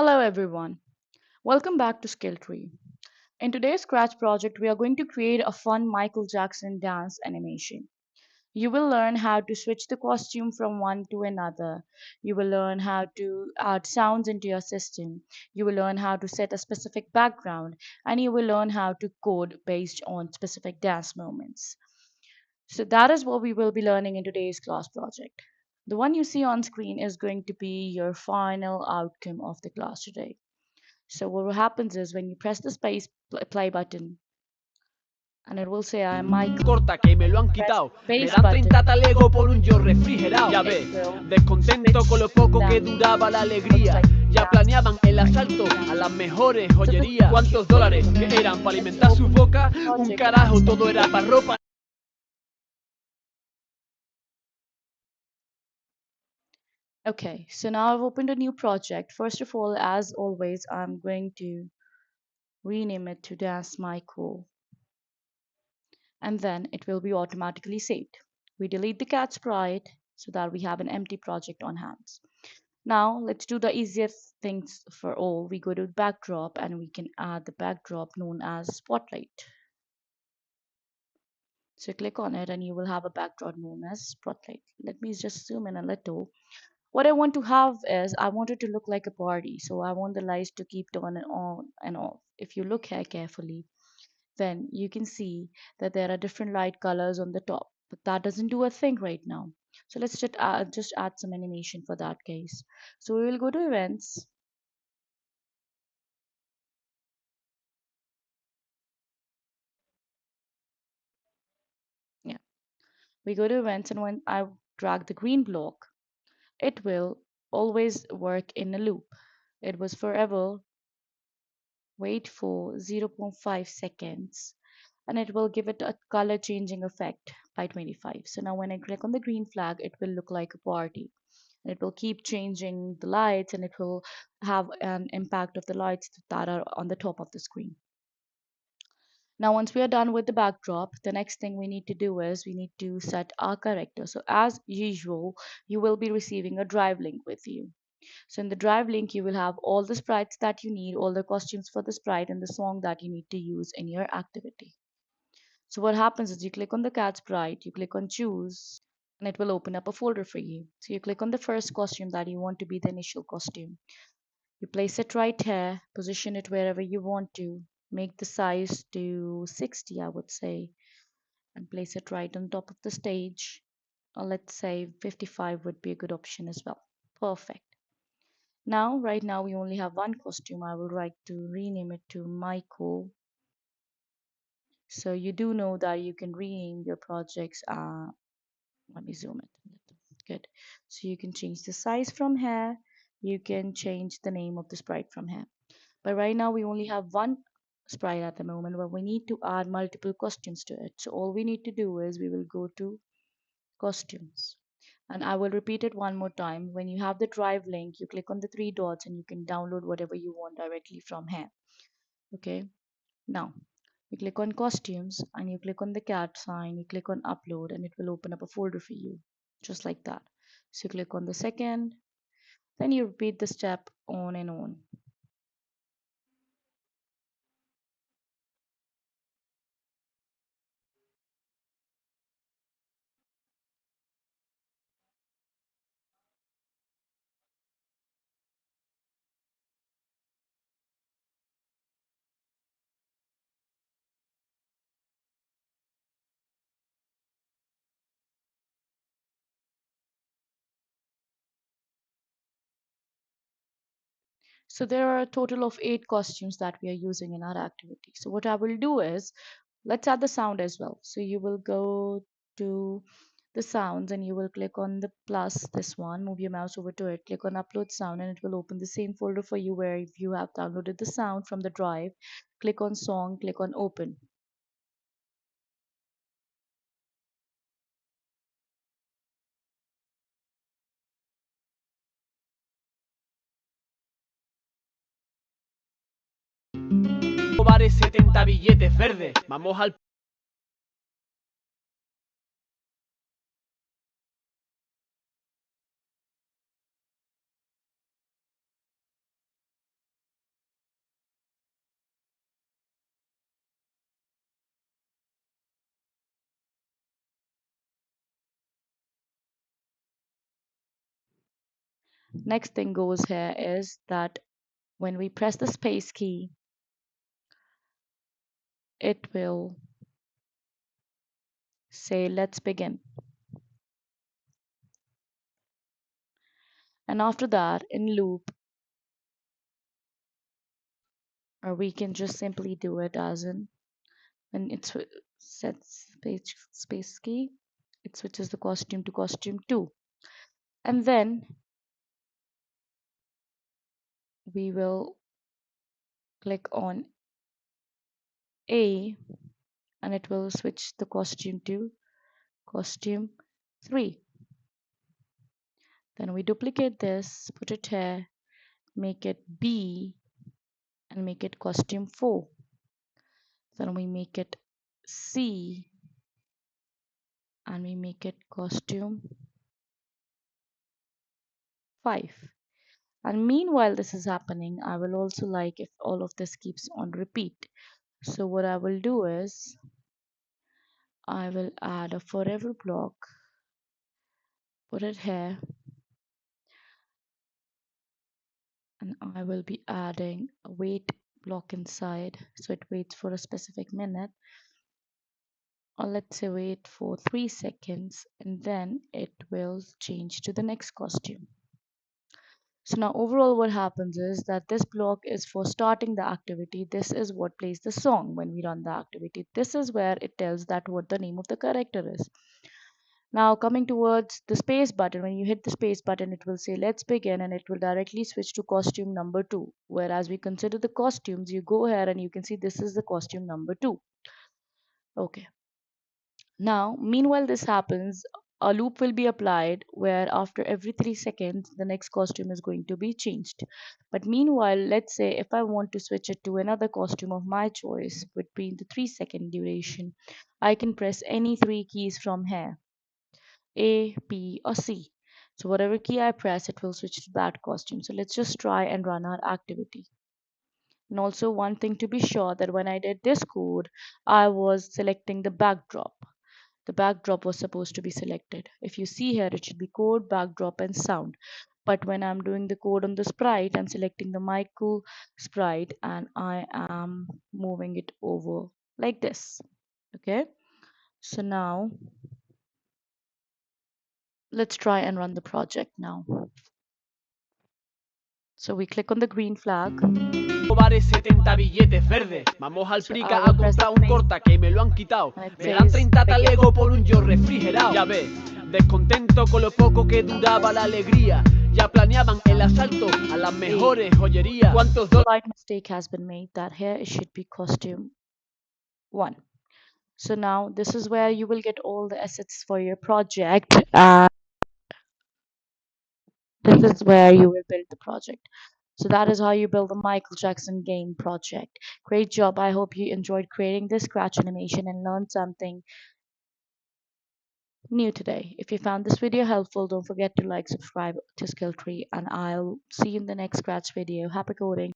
Hello everyone. Welcome back to Skill Tree. In today's Scratch project, we are going to create a fun Michael Jackson dance animation. You will learn how to switch the costume from one to another. You will learn how to add sounds into your system. You will learn how to set a specific background, and you will learn how to code based on specific dance moments. So that is what we will be learning in today's class project. The one you see on screen is going to be your final outcome of the class today. So what happens is when you press the space play button and it will say I am Michael. Corta que me lo han Press quitado. the Me space dan button, 30 talegos por un yo refrigerado. Ya it ves, will descontento con switch lo poco que that duraba la looks alegría. like Ya dance planeaban el asalto a dance. las mejores So for joyerías. ¿Cuántos dólares que eran para let's alimentar sus open the bocas? Un project and add carajo, some todo era code. para ropa. Okay, so now I've opened a new project. First of all, as always, I'm going to rename it to Dance Michael, and then it will be automatically saved. We delete the cat sprite so that we have an empty project on hands. Now let's do the easiest things for all. We go to backdrop and we can add the backdrop known as spotlight. So click on it and you will have a backdrop known as spotlight. Let me just zoom in a little. What I want to have is I want it to look like a party. So I want the lights to keep on and on and off. If you look here carefully, then you can see that there are different light colors on the top. But that doesn't do a thing right now. So let's just add some animation for that case. So we will go to events. Yeah. We go to events, and when I drag the green block, it will always work in a loop. It was forever wait for 0 0.5 seconds, and it will give it a color changing effect by 25. So now when I click on the green flag, it will look like a party. And it will keep changing the lights, and it will have an impact of the lights that are on the top of the screen. Now, once we are done with the backdrop, the next thing we need to do is we need to set our character. So as usual, you will be receiving a drive link with you. So in the drive link, you will have all the sprites that you need, all the costumes for the sprite and the song that you need to use in your activity. So what happens is you click on the cat sprite, you click on choose, and it will open up a folder for you. So you click on the first costume that you want to be the initial costume. You place it right here, position it wherever you want to, make the size to 60, I would say, and place it right on top of the stage. Or let's say 55 would be a good option as well. Perfect. Now, right now, we only have one costume. I would like to rename it to Michael. So you do know that you can rename your projects. Let me zoom it. Good. So you can change the size from here. You can change the name of the sprite from here. But right now we only have one sprite at the moment, but we need to add multiple costumes to it. So all we need to do is we will go to costumes. And I will repeat it one more time. When you have the drive link, you click on the three dots and you can download whatever you want directly from here. Okay. Now you click on costumes and you click on the cat sign, you click on upload, and it will open up a folder for you. Just like that. So you click on the second, then you repeat the step on and on. So there are a total of 8 costumes that we are using in our activity. So what I will do is, let's add the sound as well. So you will go to the sounds and you will click on the plus, this one, move your mouse over to it, click on upload sound, and it will open the same folder for you where if you have downloaded the sound from the drive, click on song, click on open. Bares 70 billetes verdes. Vamos al Next thing goes here is that when we press the space key, it will say, let's begin. And after that, in loop, or we can just simply do it as in when it sets space key, it switches the costume to costume 2. And then we will click on A and it will switch the costume to costume 3. Then we duplicate this, put it here, make it B and make it costume 4. Then we make it C and we make it costume 5. And meanwhile this is happening, I will also like if all of this keeps on repeat. So what I will do is I will add a forever block, put it here, and I will be adding a wait block inside so it waits for a specific minute, or let's say wait for 3 seconds, and then it will change to the next costume. So now overall what happens is that this block is for starting the activity. This is what plays the song when we run the activity. This is where it tells that what the name of the character is. Now coming towards the space button, when you hit the space button, it will say let's begin and it will directly switch to costume number 2. Whereas we consider the costumes, you go here and you can see this is the costume number 2. Okay. Now, meanwhile this happens, a loop will be applied where after every 3 seconds the next costume is going to be changed. But meanwhile, let's say if I want to switch it to another costume of my choice between the 3-second duration, I can press any 3 keys from here, A, B or C. So whatever key I press, it will switch to that costume. So let's just try and run our activity. And also one thing to be sure that when I did this code, I was selecting the backdrop. The backdrop was supposed to be selected. If you see here, it should be code, backdrop, and sound. But when I'm doing the code on the sprite, I'm selecting the Michael sprite and I am moving it over like this. Okay. So now let's try and run the project now. So we click on the green flag. Bares 70 billetes verdes. Vamos al So Prica I a will press the comprar un space corta que me lo han quitado. and it Me dan says 30 begin. talegos por un yo refrigerado. Ya ves, descontento con lo poco que duraba la alegría. Ya planeaban el asalto a las mejores joyerías. ¿Cuántos dólares? Slight mistake has been made that here it should be costume 1. So now this is where you will get all the assets for your project. This is where you will build the project. So that is how you build the Michael Jackson game project. Great job. I hope you enjoyed creating this scratch animation and learned something new today. If you found this video helpful, don't forget to like, subscribe to Skill Tree, and I'll see you in the next scratch video. Happy coding.